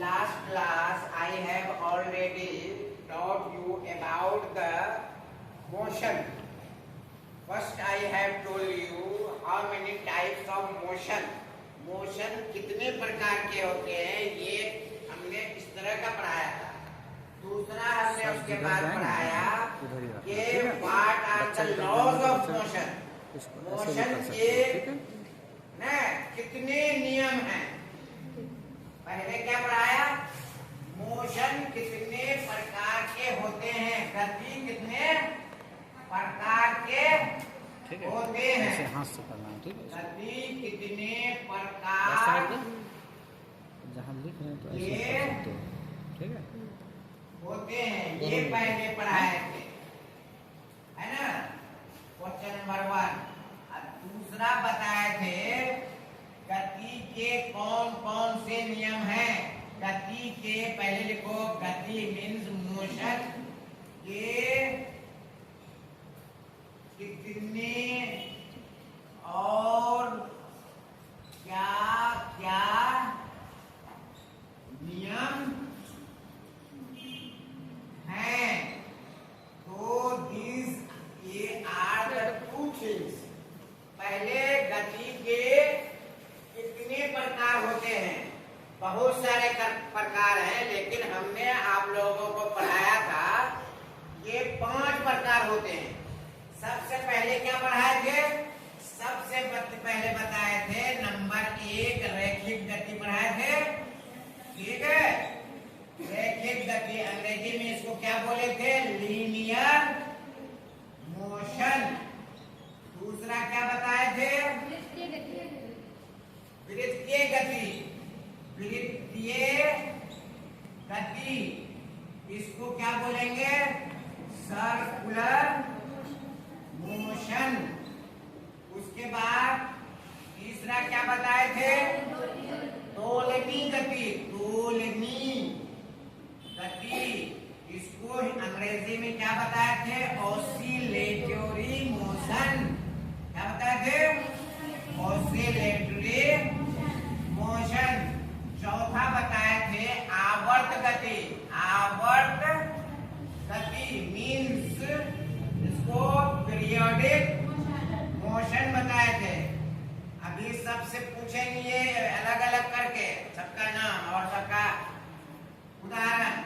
last class I have already taught you about the motion. First I have told you how many types of motion. Motion कितने प्रकार के होते हैं ये हमने इस तरह का पढ़ाया था। दूसरा हमने उसके बाद पढ़ाया कि what are the laws of motion. Motion के ना कितने नियम हैं। पहले क्या पढ़ाया, मोशन कितने प्रकार के होते हैं, गति कितने प्रकार के होते हैं, हाथ से करना है, ठीक है। गति कितने प्रकार जहाँ लिख रहे हैं तो ऐसे कर सकते हो, ठीक है, होते हैं, ये पहले पढ़ाए थे, है ना, क्वेश्चन नंबर 1। दूसरा बताए थे गति के कौन कौन से नियम हैं। गति के पहले लिखो, गति मीन्स मोशन के कितने और क्या क्या नियम हैं। तो these ये आर द टू थिंग्स। पहले गति के कितने प्रकार होते हैं, बहुत सारे प्रकार हैं, लेकिन हमने आप लोगों को पढ़ाया था ये 5 प्रकार होते हैं। सबसे पहले क्या पढ़ाए थे, सबसे पहले बताए थे नंबर 1 रैखिक गति पढ़ाए थे, ठीक है। रैखिक गति अंग्रेजी में इसको क्या बोले थे, लीनियर मोशन। दूसरा क्या बताए थे, वृत्तीय गति। वृत्तीय गति इसको क्या बोलेंगे, सर्कुलर मोशन। उसके बाद तीसरा क्या बताए थे, तोलनी गति। तोलनी गति इसको अंग्रेजी में क्या बताए थे, ऑसिलेटरी मोशन। क्या बताए थे, ऑसिलेटरी मोशन। चौथा बताए थे आवर्त गति। आवर्त गति मीन्स इसको पीरियोडिक मोशन बताए थे। अभी सबसे पूछेंगे अलग अलग करके सबका नाम और सबका उदाहरण।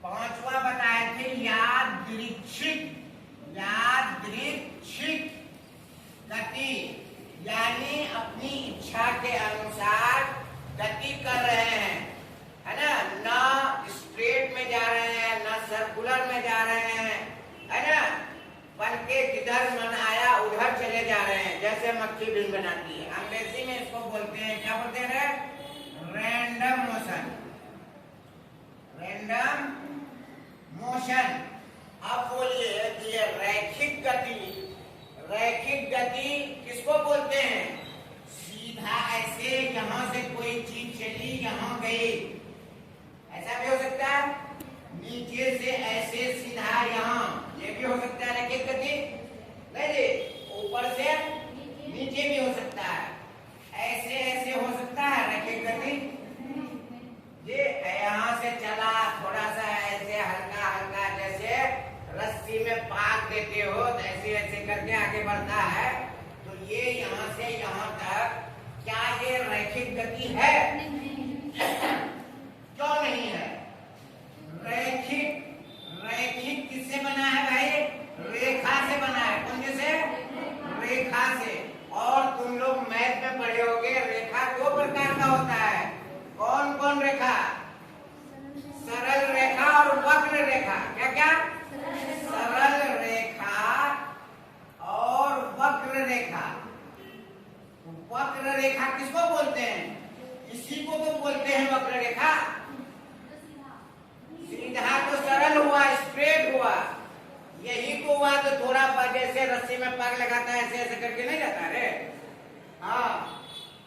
पांचवा बताए थे यादृच्छिक। यादृच्छिक गति यानी अपनी इच्छा के अनुसार गति कर रहे हैं, है ना, ना स्ट्रेट में जा रहे हैं ना सर्कुलर में जा रहे हैं, है ना, बन के जिधर मन आया उधर चले जा रहे हैं, जैसे मक्खी भिन बनाती है। अंग्रेजी में इसको बोलते हैं, क्या बोलते हैं, रैंडम मोशन। Random motion. अब बोलिए कि ये रैखिक गति, रैखिक गति किसको बोलते हैं, सीधा ऐसे यहाँ से कोई चीज चली यहाँ गई, ऐसा भी हो सकता है। नीचे से ऐसे सीधा यहाँ, ये भी हो सकता है रैखिक गति। नहीं जी, ऊपर से नीचे भी हो सकता है, ऐसे ऐसे हो सकता है रैखिक गति। ये यहाँ से चला थोड़ा सा ऐसे हल्का हल्का, जैसे रस्सी में पाक देते हो तो ऐसे ऐसे करके आगे बढ़ता है। तो ये यहाँ से यहाँ तक, क्या ये रैखिक गति है, क्यों नहीं है। रैखिक, रैखिक किससे बना है भाई, रेखा से बना है। कौन से, रेखा से। और तुम लोग मैथ में पढ़े होगे रेखा 2 प्रकार का होता है। कौन कौन रेखा, सरल रेखा और वक्र रेखा। क्या क्या, सरल रेखा और वक्र रेखा। वक्र रेखा किसको बोलते हैं, इसी को तो बोलते हैं वक्र रेखा। सीधा तो सरल हुआ, स्ट्रेट हुआ, यही को हुआ तो थोड़ा जैसे रस्सी में पाग लगाता है ऐसे ऐसे करके नहीं जाता रे। हाँ,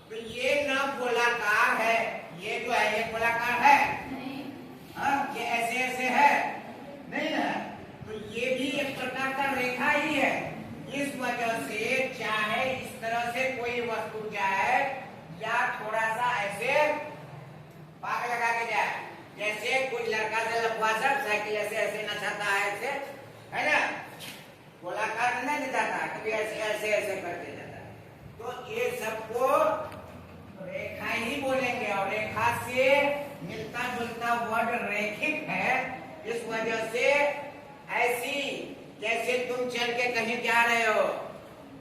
तो ये ना गोलाकार है, ये जो है ये गोलाकार है, हाँ, ये ऐसे ऐसे है नहीं ना, तो ये भी एक प्रकार का रेखा ही है। इस वजह से चाहे इस तरह से कोई वस्तु जाए या थोड़ा सा ऐसे पाग लगा के जाए, रेखा से मिलता जुलता वर्ड रैखिक है, इस वजह से ऐसी जैसे तुम चल के कहीं जा रहे हो,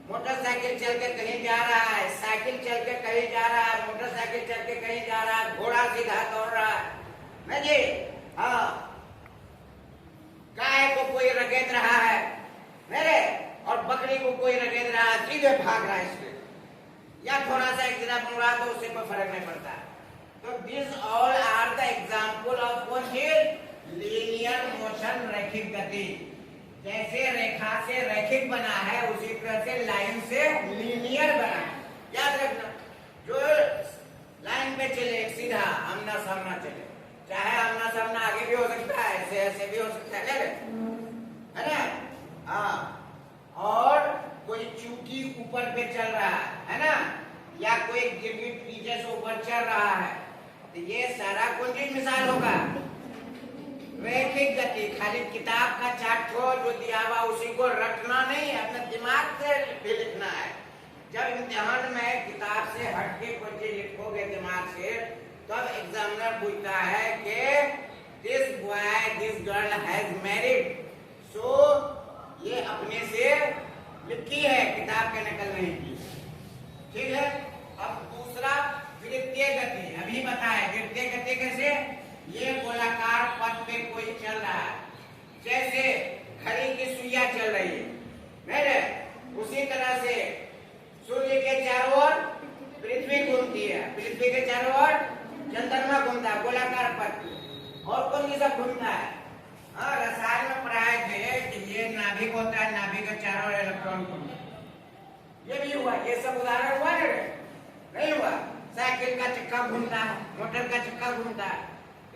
मोटरसाइकिल चल के कहीं जा रहा है, साइकिल चल के कहीं जा रहा है, मोटरसाइकिल चल के कहीं जा रहा है, घोड़ा सीधा दौड़ रहा है, नहीं जी? हाँ, गाय को कोई रगेद रहा है मेरे, और बकरी को कोई रगेद रहा है, सीधे भाग रहा है इसलिए, या थोड़ा सा एक जगह मुड़ा तो उससे कोई फर्क नहीं पड़ता। तो this all are the example of what is linear motion, रैखिक गति। जैसे रेखा से रैखिक बना है उसी तरह से लाइन से लीनियर बना है। याद रखना, जो लाइन पे चले सीधा आमना सामना चले, चाहे आमना सामना आगे भी हो सकता है, ऐसे ऐसे भी हो सकता है ना? हाँ, और कोई चूटी ऊपर पे चल रहा है ना, या कोई गिरगिट पीछे से ऊपर चल रहा है, तो ये सारा कौन सी मिसाल होगा? रैखिक गति। खाली किताब का चार्ट हो जो दिया हुआ उसी को रटना नहीं, अपने दिमाग से भी लिखना है। जब इम्तिहान में किताब से हट के कोई चीज लिखोगे दिमाग से, तब एग्जामिनर पूछता है कि this boy this girl has married, so ये अपने से लिखी है, किताब के नकल नहीं की। ठीक है। अब दूसरा वृत्तीय गति, अभी बताए वृत्तीय गति कैसे? ये गोलाकार पथ पे कोई चल रहा है, जैसे घड़ी की सुइयां चल रही है मेरे, उसी तरह से सूर्य के चारों ओर पृथ्वी घूमती है, पृथ्वी के चारों ओर चंद्रमा घूमता है गोलाकार पथ। और कौन सी सब घूमता है? हाँ, रसायन में पढ़ाए थे कि ये नाभिक होता है, नाभिक के चारों ओर इलेक्ट्रॉन घूमता है। ये भी हुआ, ये सब उदाहरण हुआ नहीं हुआ? साइकिल का चक्का घूमता है, मोटर का चक्का घूमता है,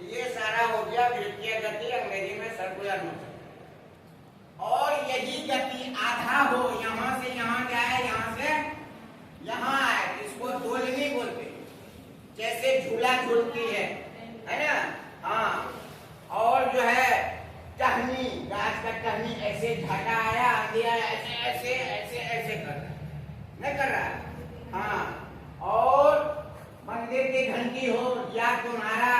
ये सारा हो गया वृत्तीय गति, अंग्रेजी में सर्कुलर मोशन। और यही गति आधा हो, यहाँ से यहाँ जाए, यहाँ से यहाँ आए, इसको दोलनी बोलते हैं, जैसे झूला झूलती है ना? हाँ, और जो है टहनी, गाछ का टहनी ऐसे झटा आया, आंधी आया, ऐसे ऐसे ऐसे ऐसे कर रहा है, नहीं कर रहा? हाँ, और मंदिर की घंटी हो या तुम्हारा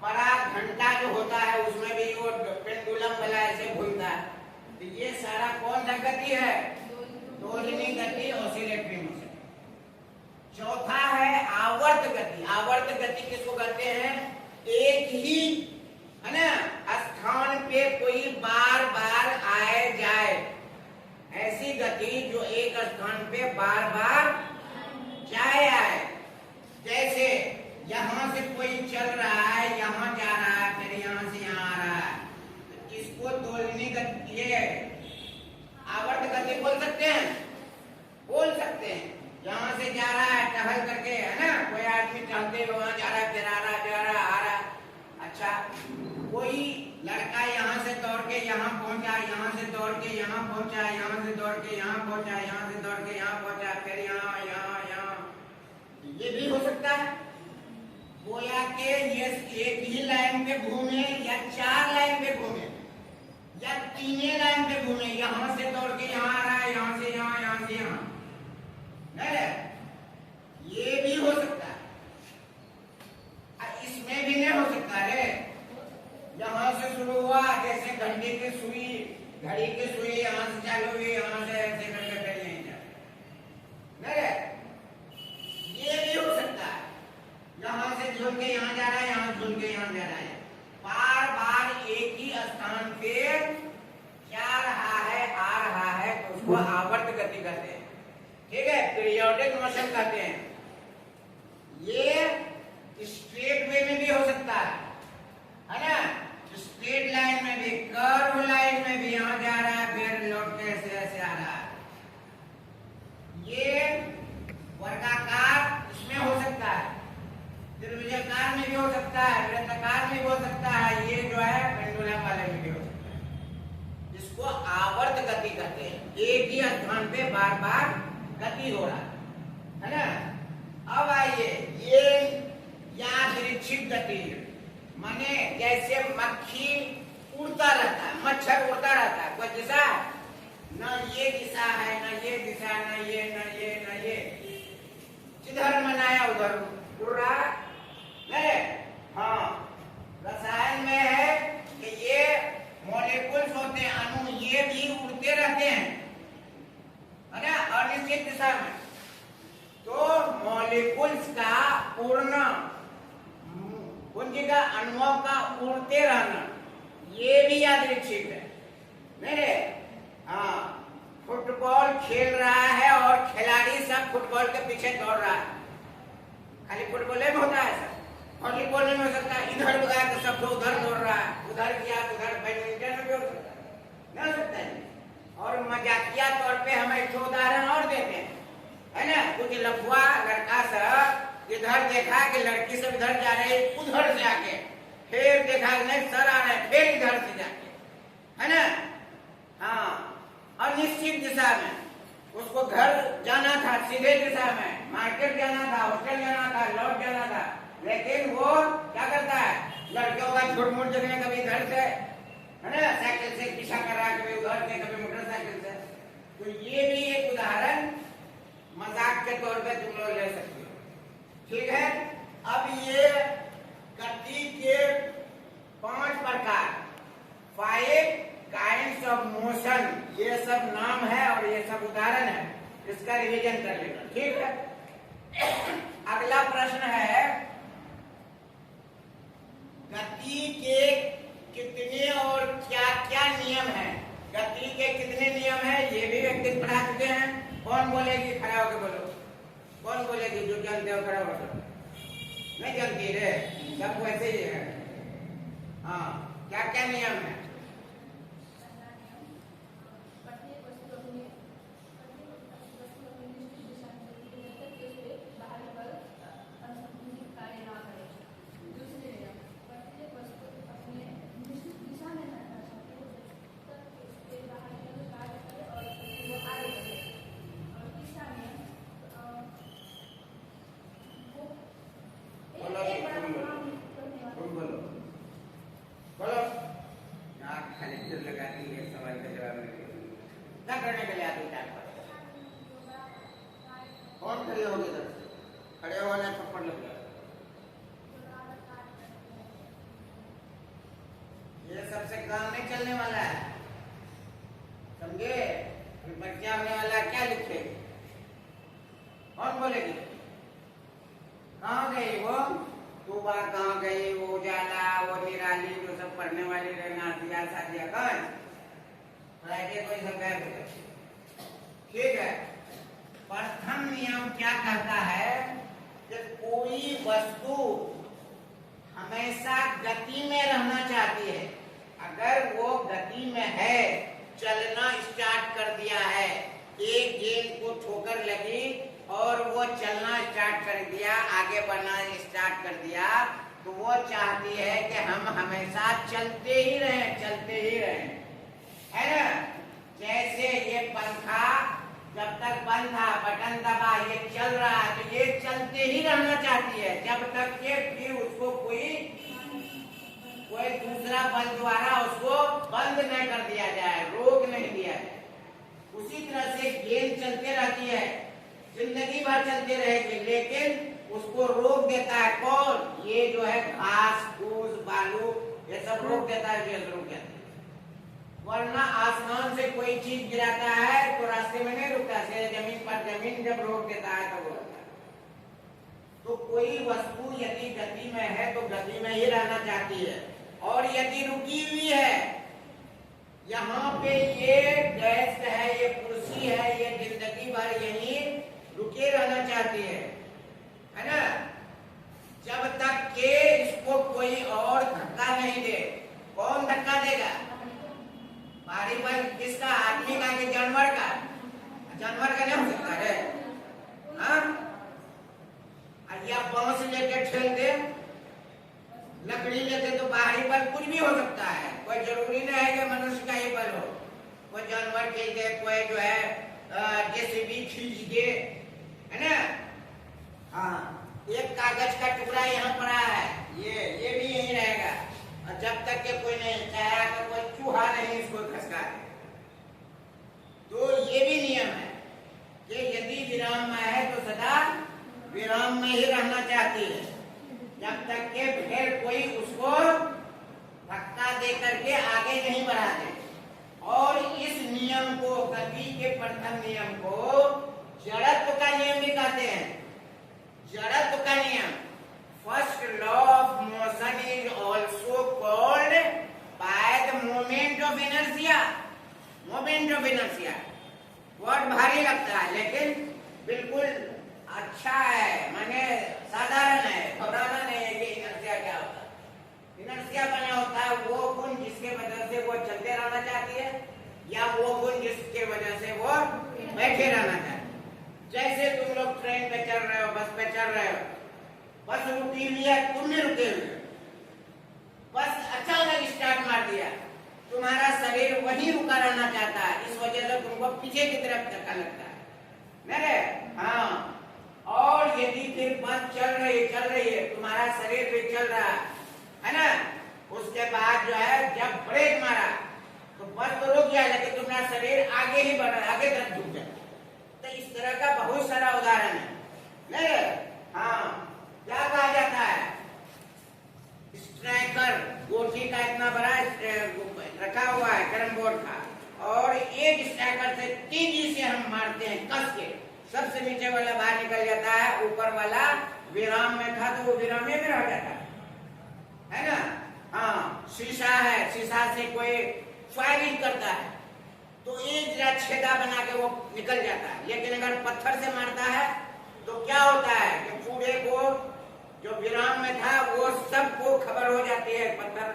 बड़ा घंटा जो होता है उसमें भी वो पेंडुलम वाला ऐसे घूमता है, तो ये सारा कौन सा गति है? दोलनी गति, ऑसिलेटरी मोशन। चौथा है आवर्त गति। आवर्त गति किसको कहते हैं? एक ही है ना स्थान पे कोई बार बार आए जाए, ऐसी गति जो एक स्थान पे बार बार जाए आए। जैसे यहाँ से कोई चल रहा है, यहाँ जा रहा है, फिर यहाँ से यहाँ आ रहा है, तो इसको दोलनी गति, ये आवर्त गति बोल सकते हैं, बोल सकते हैं। यहाँ से जा रहा है टहल करके, है ना, कोई आदमी टहलते हुए वहां जा रहा है, फिर आ रहा, जा रहा, आ रहा। अच्छा, कोई लड़का यहाँ से दौड़ के यहाँ पहुंचा, यहाँ से दौड़ के यहाँ पहुंचा, यहाँ से दौड़ के यहाँ पहुंचा, यहाँ से दौड़ के यहाँ पहुंचा, फिर यहाँ यहाँ यहाँ, ये भी हो सकता है। गोया के ये एक ही लाइन पे घूमे या चार लाइन पे घूमे या तीन लाइन पे घूमे, यहाँ से दौड़ के यहाँ आ रहा है, यहाँ से यहाँ, यहाँ से यहाँ, नहीं, ये भी हो सकता है। इसमें भी नहीं हो सकता है, यहाँ से शुरू हुआ जैसे घंटी की सुई, घड़ी की सुई यहाँ से चालू हुई, यहाँ से ऐसे करके फिर यहीं जा, नहीं, ये भी हो सकता है। यहाँ से झूल के यहाँ जा रहा है, यहाँ झूल के यहाँ जा रहा है, बार बार एक ही स्थान पे जा रहा है, आ रहा है, तो उसको आवर्त गति कहते हैं। ठीक है, पीरियोडिक मोशन कहते हैं। ये स्ट्रेट वे में भी हो सकता है ना? स्ट्रेट लाइन में भी, कर्व लाइन में भी, यहाँ जा रहा है फिर लौट के ऐसे ऐसे आ रहा है। ये वर्गाकार इसमें हो सकता है, त्रिभुजाकार में भी हो सकता है, वृत्ताकार में भी हो सकता है, ये जो है पेंडुलम वाले में भी हो सकता है। इसको आवर्त गति कहते हैं, एक ही स्थान पे बार बार गति हो रहा है ना? अब आइए, ये यादृच्छिक गति, माने जैसे मक्खी उड़ता रहता है, मच्छर उड़ता रहता है, कोई दिशा न ये दिशा है, न ये दिशा, न ये, न ये, न ये, जिधर मनाया उधर उड़ रहा है, उड़ना, कुंजिका अणुओं का उड़ते रहना, ये भी यादृच्छिक है। नहीं, हाँ, फुटबॉल खेल रहा है और खिलाड़ी सब फुटबॉल के पीछे दौड़ रहा है। खाली फुटबॉल में होता है सर, वॉलीबॉल में हो सकता है, इधर गया तो सब लोग उधर दौड़ रहा है, उधर गया तो उधर, बैडमिंटन में भी हो सकता है, नहीं हो सकता है। और मजाकिया तौर पे हम एक उदाहरण और देते हैं, है ना, कुछ लफुआ लड़का सब इधर देखा कि लड़की सब इधर जा रही, उधर से आके फिर देखा नहीं सर आ रहे, फिर इधर से जाके, है ना, हाँ, और निश्चित दिशा में उसको घर जाना था, सीधे दिशा में मार्केट जाना था, होटल जाना था, लौट जाना था, लेकिन वो क्या करता है, लड़कियों का झूठ मूठ देखने, कभी घर से, है ना, साइकिल से पीछा कर रहा है, कभी उधर से, कभी मोटरसाइकिल से। तो ये भी एक उदाहरण मजाक के तौर पे तुम लोग ले सकते हो, ठीक है। अब ये गति के 5 प्रकार, 5 काइंड्स ऑफ मोशन, ये सब नाम है और ये सब उदाहरण है, इसका रिवीजन कर लेना, ठीक है। अगला प्रश्न है, गति के कितने और क्या क्या नियम हैं? गति के कितने नियम हैं ये भी एक दिन पढ़ा चुके हैं। कौन बोलेगी, खड़ा होकर बोलो, कौन बोलेगी, जो जानते हो खड़ा होकर। नहीं जानती रे, सब वैसे ही है। हाँ, क्या क्या नियम है? सबसे काम नहीं चलने वाला है, समझे? बच्चा होने वाला क्या लिखे, कौन बोलेगी? कहाँ गई वो तूबा, कहाँ गई वो उजाला, वो निराली, जो सब पढ़ने वाली रहना दिया सादिया, कौन कोई सब गए? ठीक है। प्रथम नियम क्या कहता है कि कोई वस्तु हमेशा गति में रहना चाहती है। अगर वो गति में है, चलना स्टार्ट कर दिया है, एक गेंद को ठोकर लगी और वो चलना स्टार्ट कर दिया, आगे बढ़ना स्टार्ट कर दिया, तो वो चाहती है कि हम हमेशा चलते ही रहें, चलते ही रहें, है ना। जैसे ये पंखा जब तक बंद था, बटन दबा, ये चल रहा है, तो ये चलते ही रहना चाहती है जब तक कि फिर उसको कोई दूसरा बल द्वारा उसको बंद नहीं कर दिया जाए, रोक नहीं दिया जाए। उसी तरह से गेंद चलते रहती है, जिंदगी भर चलती रहेगी, लेकिन उसको रोक देता है कौन? ये जो है घास फूस बालू, ये सब रोक देता है, ये रुक जाती है। वरना आसमान से कोई चीज गिराता है तो रास्ते में नहीं रुकता, जमीन पर, जमीन जब रोक देता है तो वो रुकता है। तो कोई वस्तु यदि गति में है तो गति में ही रहना चाहती है, और यदि रुकी हुई है, यहाँ पे ये डेस्क है, ये कुर्सी है, ये जिंदगी भर यहीं रुके रहना चाहती है ना, जब तक के इसको कोई और धक्का नहीं दे। कौन धक्का देगा? बारी पर किसका? आदमी का कि जानवर का? जानवर का नहीं हो सकता है, हाँ? या बांस लेके ठेल दे, लकड़ी लेके, तो बाहरी पर कुछ भी हो सकता है, कोई जरूरी नहीं है कि मनुष्य का ही बल हो। कोई जानवर खींच दे, कोई जो है जेसीबी खींच दे, है ना। हाँ, एक कागज का टुकड़ा यहाँ पड़ा है, ये भी यहीं रहेगा, और जब तक के कोई नहीं चाहे, अगर कोई चूहा नहीं इसको खसका दे। तो ये भी नियम है कि यदि विराम में है तो सदा विराम में ही रहना चाहती है, जब तक के फिर कोई उसको धक्का दे करके आगे नहीं बढ़ा दे। और इस नियम को, गति के प्रथम नियम को जड़त्व का नियम भी कहते हैं। जड़त्व का नियम, बैठे रहना चाहिए। जैसे तुम लोग ट्रेन पे चल रहे हो, बस पे चल रहे हो, बस रुकी हुई है, तुम भी रुके हुए, बस अचानक स्टार्ट मार दिया, तुम्हारा शरीर वहीं रुका रहना चाहता है, इस वजह से तुमको पीछे की तरफ धक्का लगता है, नहीं? हाँ। और यदि फिर बस चल रही है, तुम्हारा शरीर भी चल रहा है ना, उसके बाद जो है जब ब्रेक मारा तो बस तो रुक गया, लेकिन तुम्हारा शरीर आगे ही बढ़ रहा, आगे तरफ झुक गया। तो इस तरह का बहुत सारा उदाहरण है, नहीं? हाँ। क्या कहा जाता है? स्ट्राइकर, गोटी का इतना बड़ा रखा हुआ है कैरम बोर्ड का, और एक स्ट्राइकर से तेजी से हम मारते हैं कस के, सबसे नीचे वाला बाहर निकल जाता है, ऊपर वाला विराम में था तो वो विराम में रह जाता है ना? हाँ। शीशा है, शीशा से कोई फायरिंग करता है तो एक जरा छेदा बना के वो निकल जाता है, लेकिन अगर पत्थर से मारता है तो क्या होता है कि पूरे को जो विराम में था वो सबको खबर हो जाती है, पत्थर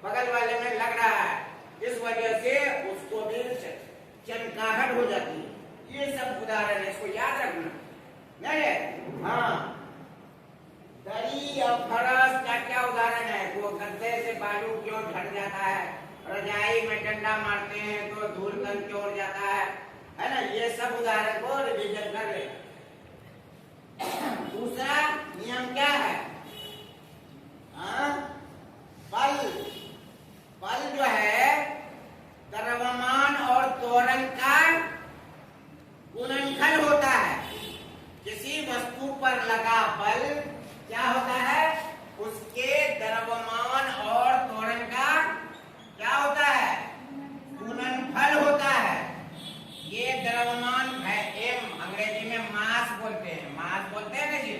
बगल वाले में लग रहा है, इस वजह से उसको भी चमकाहट हो जाती है। ये सब उदाहरण है, इसको याद रखना, नहीं? हाँ। दरी और फरस का क्या उदाहरण है? वो गद्दे से बालू क्यों ढक जाता है, रजाई में डंडा मारते हैं तो धूल कल क्यों उड़ जाता है ना? ये सब उदाहरण को रिवीजन कर ले। दूसरा नियम क्या है? बल। बल जो है द्रव्यमान और त्वरण का गुणनफल होता है। किसी वस्तु पर लगा बल क्या होता है? उसके द्रव्यमान और त्वरण का क्या होता है? गुणनफल होता है। ये द्रव्यमान है एम, अंग्रेजी में मास बोलते हैं, मास बोलते हैं ना जी।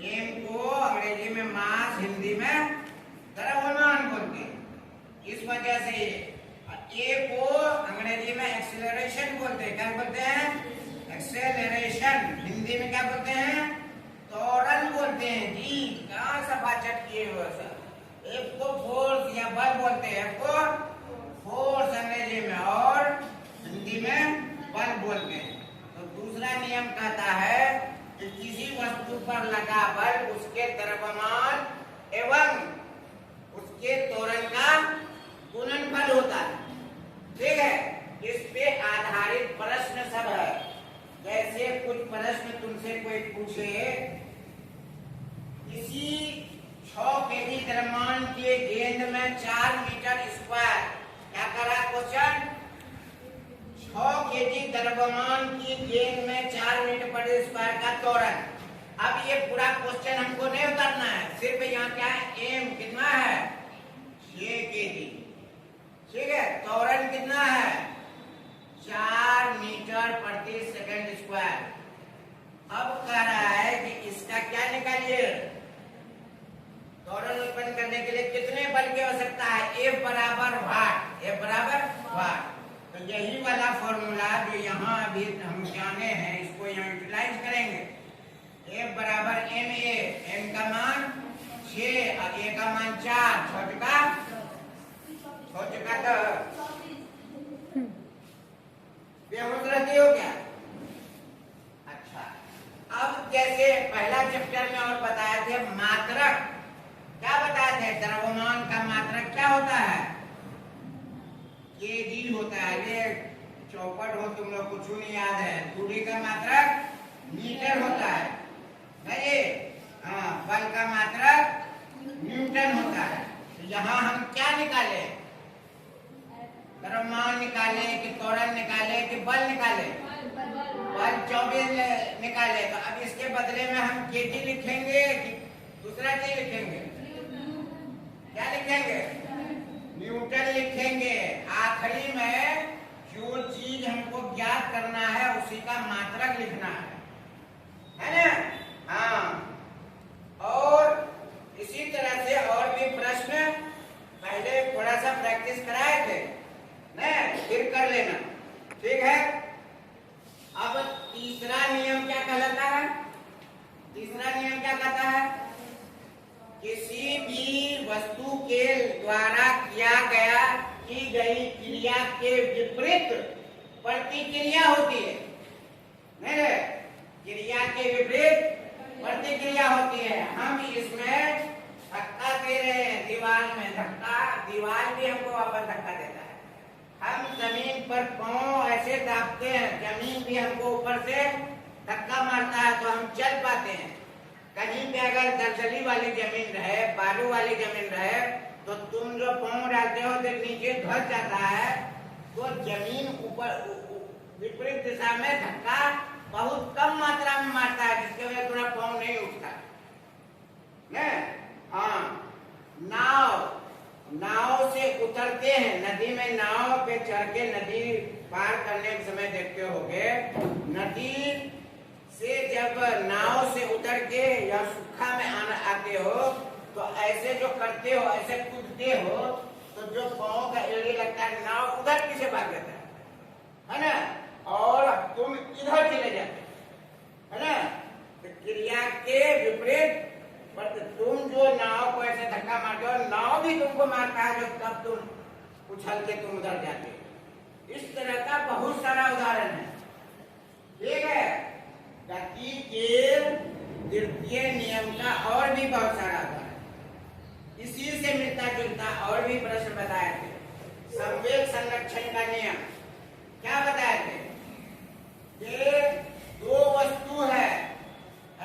एम को अंग्रेजी में मास, हिंदी में द्रव्यमान बोलते हैं। इस वजह से ए को अंग्रेजी में एक्सेलरेशन बोलते हैं। क्या बोलते हैं? एक्सेलरेशन। हिंदी में क्या बोलते हैं? त्वरण बोलते हैं जी। कहाँ सा बाचट किए हुए सर? एफ को फोर्स या बल बोलते हैं, एफ को फोर्स अंग्रेजी में और हिंदी में बल बोलते हैं। तो दूसरा नियम कहता है कि किसी वस्तु पर लगा बल उसके द्रव्यमान एवं उसके त्वरण का गुणनफल होता है। ठीक है? इस पे आधारित प्रश्न सब है। जैसे कुछ प्रश्न तुमसे कोई पूछे, किसी 6 केजी द्रव्यमान के गेंद में 4 मीटर स्क्वायर, क्या करा क्वेश्चन? 6 केजी द्रव्यमान की गेंद में 4 मीटर पर स्क्वायर का त्वरण। अब ये पूरा क्वेश्चन हमको नहीं उतरना है, सिर्फ यहाँ क्या है? एम कितना है? 6 केजी। ठीक है? त्वरण कितना है? 4 मीटर प्रति सेकंड स्क्वायर। अब कह रहा है कि इसका क्या निकालिए? त्वरण उत्पन्न करने के लिए कितने बल की आवश्यकता है? F बराबर वाट। F बराबर वाट। तो यही वाला फॉर्मूला जो यहाँ अभी हम जाने हैं, इसको यहाँ यूटिलाइज करेंगे। F बराबर ma, m का मान 6 और a का मान 4, 6 का बेहोश रहती हो क्या? अच्छा, अब जैसे पहला चैप्टर में और बताए थे मात्रक, क्या बताए थे? द्रव्यमान का मात्रक क्या होता है? केजी होता है। ये चौपट हो, तुम लोग कुछ नहीं याद है। दूरी का मात्रक मीटर होता है, नहीं? हाँ, बल का मात्रक न्यूटन होता है। तो यहाँ हम क्या निकाले? द्रव्यमान निकाले कि त्वरण निकाले कि बल निकाले? बल 24 निकाले। तो अब इसके बदले में हम केजी लिखेंगे कि दूसरा चीज लिखेंगे? क्या लिखेंगे? न्यूटन लिखेंगे। आखिरी में जो चीज हमको ज्ञात करना है उसी का मात्रक लिखना है ना? हाँ। और इसी तरह से और भी प्रश्न पहले थोड़ा सा प्रैक्टिस कराए थे, नहीं? फिर कर लेना, ठीक है? अब तीसरा नियम क्या कहलाता है? तीसरा नियम क्या कहता है? किसी भी वस्तु के द्वारा की गई क्रिया के विपरीत प्रतिक्रिया होती है। नहीं रे, क्रिया के विपरीत प्रतिक्रिया होती है। हम इसमें धक्का दे रहे हैं दीवार में, धक्का, दीवार भी हमको वापस धक्का देता है। हम जमीन पर पांव ऐसे दाबते हैं, जमीन भी हमको ऊपर से धक्का मारता है तो हम चल पाते हैं। कहीं पे अगर दलदली वाली जमीन रहे, बालू वाली जमीन रहे, तो तुम जो पांव डालते हो तो नीचे धस जाता है, तो जमीन ऊपर विपरीत दिशा में धक्का बहुत कम मात्रा में मारता है, जिसके वजह से थोड़ा पांव नहीं उठता। हाँ, नाव से उतरते हैं, नदी में नाव पे चढ़ के नदी पार करने के समय देखते होगे, नदी से जब नाव से उतर के या सूखा में आते हो तो ऐसे जो करते हो, ऐसे कूदते हो, तो जो पांव का एड़ी लगता है, नाव उधर पीछे भाग जाता है ना, और तुम इधर चले जाते है ना। तो क्रिया के विपरीत तुम जो नाव को ऐसे धक्का मारते हो, नाव भी तुमको मारता है, जो तब तुम उछल के तुम उधर जाते हो। इस तरह का बहुत सारा उदाहरण है। ठीक है, गति के तृतीय नियम का और भी बहुत सारा उदाहरण इसी से मिलता जुलता और भी प्रश्न बताए थे। संवेग संरक्षण का नियम क्या बताए थे? ये दो वस्तु है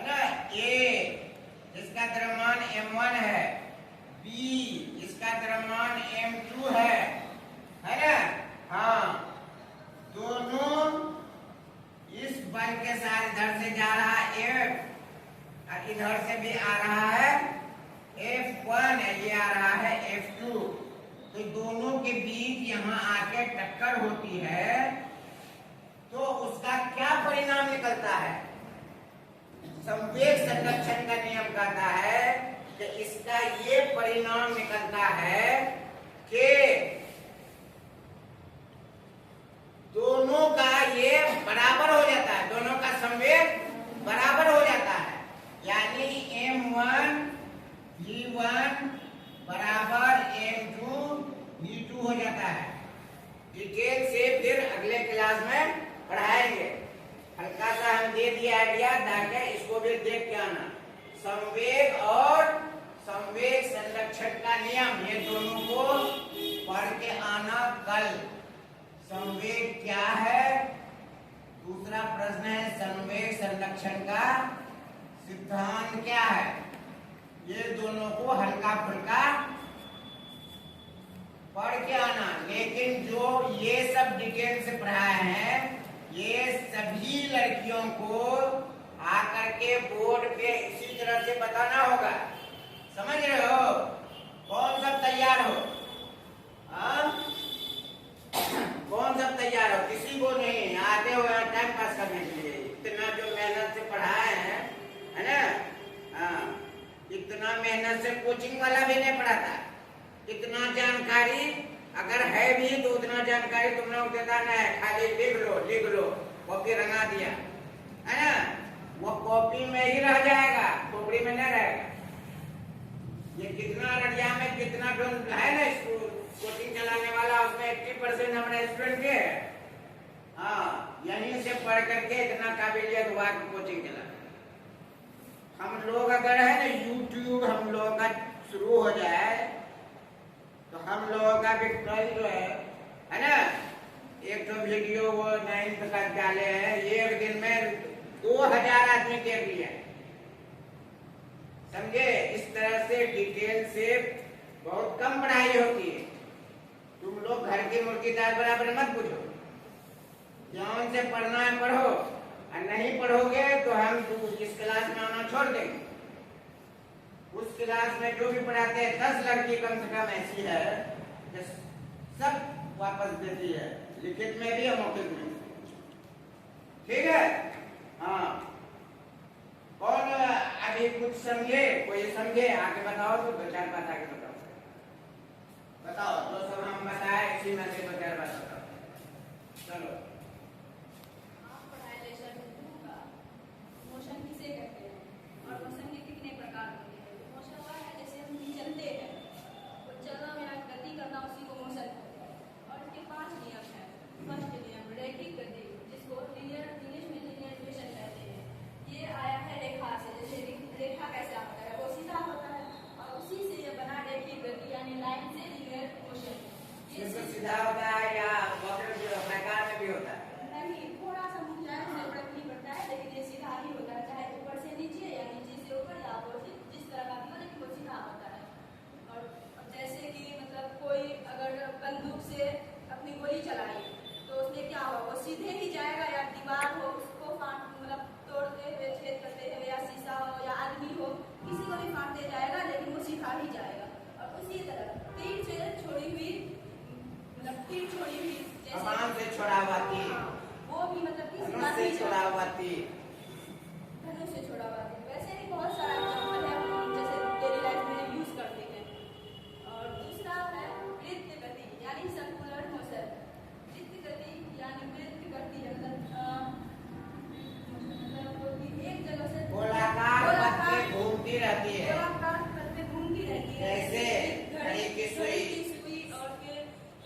ना, ए जिसका द्रव्यमान m1 है, b जिसका द्रव्यमान m2 है ना। हाँ, दोनों इस बल के साथ इधर से जा रहा है F, और इधर से भी आ रहा है F1, ये आ रहा है F2। तो दोनों के बीच यहाँ आके टक्कर होती है, तो उसका क्या परिणाम निकलता है? संवेग संरक्षण का नियम कहता है कि इसका ये परिणाम निकलता है कि दोनों का ये बराबर हो जाता है, दोनों का संवेग बराबर हो जाता है। यानी m1 v1 बराबर m2 v2 हो जाता है। डिटेल से फिर अगले क्लास में पढ़ाएंगे। हल्का सा हम दे दिया आइडिया, ताकि इसको भी देख के आना। संवेग और संवेग संरक्षण का नियम, ये दोनों को पढ़ के आना कल। संवेग क्या है? दूसरा प्रश्न है संवेग संरक्षण का सिद्धांत क्या है? ये दोनों को हल्का फुल्का पढ़ के आना। लेकिन जो ये सब डिटेल से पढ़ाए हैं, ये सभी लड़कियों को आकर के बोर्ड पे इसी तरह से बताना होगा। समझ रहे हो? कौन सब तैयार हो? कौन सब तैयार हो? किसी को नहीं आते हो टाइम पास करने के लिए। इतना जो मेहनत से पढ़ाए हैं, है ना? हाँ, इतना मेहनत से कोचिंग वाला भी नहीं पढ़ाता। इतना जानकारी अगर है भी तो उतना जानकारी तुम लोग देता नहीं, खाली लिख लो, कॉपी रंगा दिया, है ना? वो कॉपी में ही रह जाएगा, खोपड़ी में नहीं रहेगा। ये कितना रडिया में कितना है ना स्कूल कोचिंग चलाने वाला, उसमें 80% हमारे स्टूडेंट के। हाँ, यहीं से पढ़ करके इतना काबिलियत हुआ कि कोचिंग चला। हम लोग अगर है ना यूट्यूब हम लोग का शुरू हो जाए तो हम लोगों का भी कल जो है ना, एक तो वीडियो वो 9th तक डाले हैं, एक दिन में 2000 आदमी देख लिया। समझे? इस तरह से डिटेल से बहुत कम पढ़ाई होती है। तुम लोग घर की मुर्गी दाल बराबर मत पूछो, ध्यान से पढ़ना है पढ़ो, और नहीं पढ़ोगे तो हम इस क्लास में आना छोड़ देंगे। उस क्लास में जो भी पढ़ाते हैं 10 लड़की कम से कम ऐसी है जो सब वापस देती है, लिखित में भी और मौखिक में। ठीक है? हाँ, कौन अभी कुछ समझे? कोई समझे? आगे बताओ तो 2-4 बात आगे बताओ। जो सब हम बताए इसी में से 2-4 बात बताओ। चलो, आप पढ़ाए लेक्चर में मोशन किसे कहते हैं और मोशन के कितने प्रकार होते हैं? मोशन वह है जैसे हम चलते हैं, तो चलना या गति करना, उसी को मोशन कहते हैं। और इसके 5 नियम हैं। फर्स्ट नियम रैखिक गति, जिसको इंग्लिश में लिनियर तीर। धनुष से छोड़ा हुआ तीर। वैसे ही बहुत सारा एग्जाम्पल है हम जैसे डेली लाइफ में यूज करते हैं। और दूसरा है वृत्त गति यानी सर्कुलर मोशन। वृत्त गति यानी वृत्त गति मतलब एक जगह से गोलाकार पथ पे घूमती रहती है। गोलाकार पथ पे घूमती रहती है। जैसे घड़ी की सुई और फिर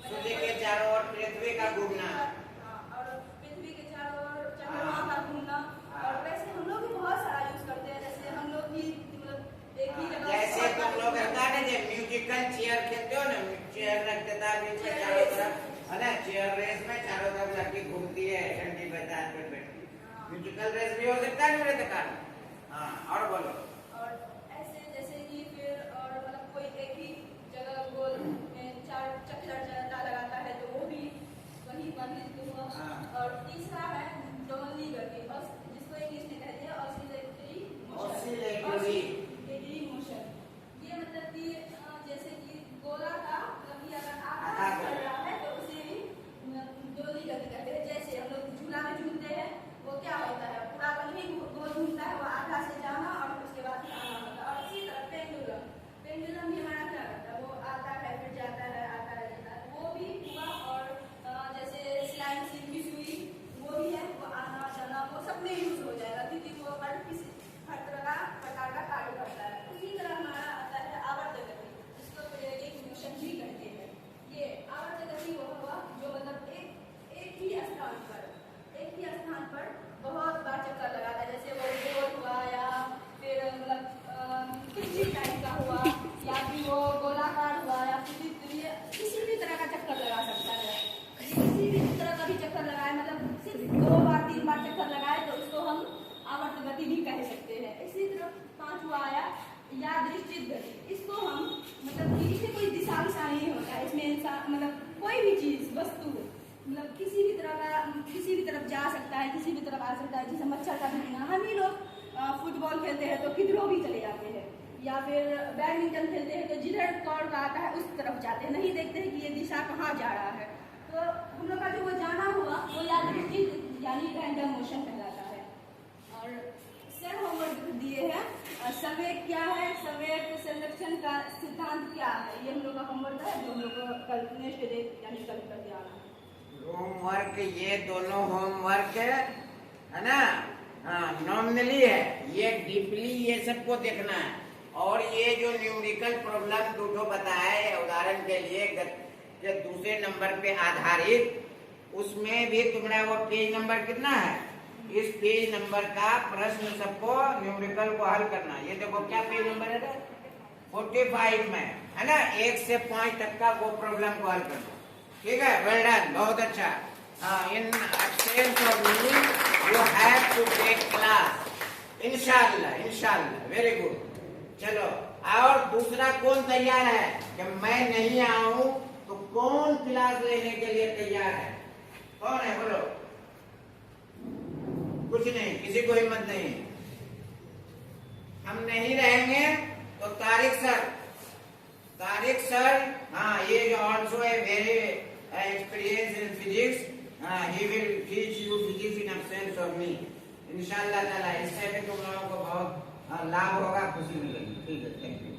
सूर्य के चारों ओर पृथ्वी का घूमना। और पृथ्वी के चारों ओर चंद्रमा का घूमना। और वैसे हम लोग भी बहुत सारा यूज करते हैं। जैसे हम लोग भी मतलब एक ही जगह जैसे तुम लोग रहता है ना म्यूजिकल चेयर खेलते हो ना, चेयर रख देता है बीच में चारों तरफ, है ना, चेयर रेस में चारों तरफ लड़की घूमती है डंडी पे दांत पे बैठ के। म्यूजिकल रेस भी हो सकता है मेरे दुकान। हाँ और बोलो। और ऐसे जैसे कि फिर और मतलब कोई एक ही जगह गोल में चार चक्कर लगाता है तो वो भी वही वर्णित हुआ। और तीसरा है दोलनी गति और जिसको इंग्लिश में कहते हैं ऑसिलेटरी मोशन। ये मतलब कि जैसे कि गोला का कभी अगर आधा चल रहा है तो उसे भी दोलनी गति कहते हैं। जैसे हम लोग झूला में झूलते हैं वो क्या होता है पूरा नहीं गोल घूमता है, वो आधा से जाना और उसके बाद फिर आना होता है। और इसी तरह पेंडुलम भी हमारा क्या करता है, वो आता है फिर जाता है आता है जाता है, वो भी हुआ। और जैसे सिलाई की सुई वो भी है, वो आना जाना वो सब में यूज हो जाएगा क्योंकि वो हर प्रकार का कार्य करता है। उसी तरह हमारा आता है आवर्त गति, जिसको पीरियडिक मोशन भी कहते हैं। ये आवर्त गति वो हुआ जो मतलब एक ही स्थान पर बहुत बार चक्कर लगाता है। जैसे वो गोल हुआ या फिर मतलब तिरछी टाइप का हुआ या फिर वो गोलाकार हुआ या फिर किसी भी तरह का चक्कर लगा सकता है। किसी भी तरह का भी चक्कर लगाए मतलब सिर्फ 2 बार 3 बार चक्कर लगाए तो उसको हम आवर्त गति भी कह सकते हैं। इसी तरह 5वां आया यादृच्छिक गति। इसको हम मतलब कि इससे कोई दिशा नहीं होता है। इसमें इंसान मतलब कोई भी चीज वस्तु मतलब किसी भी तरफ जा सकता है, किसी भी तरफ आ सकता है। जैसे मच्छर का घूमना, हम ही लोग फुटबॉल खेलते हैं तो किधरों भी चले जाते हैं, या फिर बैडमिंटन खेलते हैं तो जिधर कॉर्क आता है उस तरफ जाते हैं, नहीं देखते हैं कि ये दिशा कहाँ जा रहा है। तो हम लोग का जो वो जाना हुआ वो यादृच्छिक यानी रैंडम मोशन कहलाता है। और सर होमवर्क दिए हैं संवेग क्या है, संवेग संरक्षण का सिद्धांत क्या है, ये हम लोग का होमवर्क है जो हम लोग को कल नेक्स्ट डे यानी कल करके आना है। होमवर्क ये दोनों होमवर्क है ना, नॉमिनली है, ये डीपली ये सबको देखना है। और ये जो न्यूमेरिकल प्रॉब्लम दूठो बताया है उदाहरण के लिए के दूसरे नंबर पे आधारित, उसमें भी तुम्हारा वो पेज नंबर कितना है, इस पेज नंबर का प्रश्न सबको न्यूमेरिकल को हल करना। ये देखो क्या पेज नंबर है 45 में, है ना, 1 से 5 तक का वो प्रॉब्लम को हल करना। ठीक है, वेल डन, बहुत अच्छा। इन absence of me you have to take class, इंशाल्लाह, वेरी गुड। चलो, और दूसरा कौन तैयार है कि मैं नहीं आऊं तो कौन क्लास लेने के लिए तैयार है? कौन है बोलो? कुछ नहीं, किसी को हिम्मत नहीं। हम नहीं रहेंगे तो तारिक सर, हाँ, ये जो ऑल्सो है very experience in physics, he will teach you physics in absence of me, इंशाल्लाह ताला। इससे भी तुम लोगों को बहुत लाभ होगा, खुशी मिलेगी। ठीक है, थैंक यू।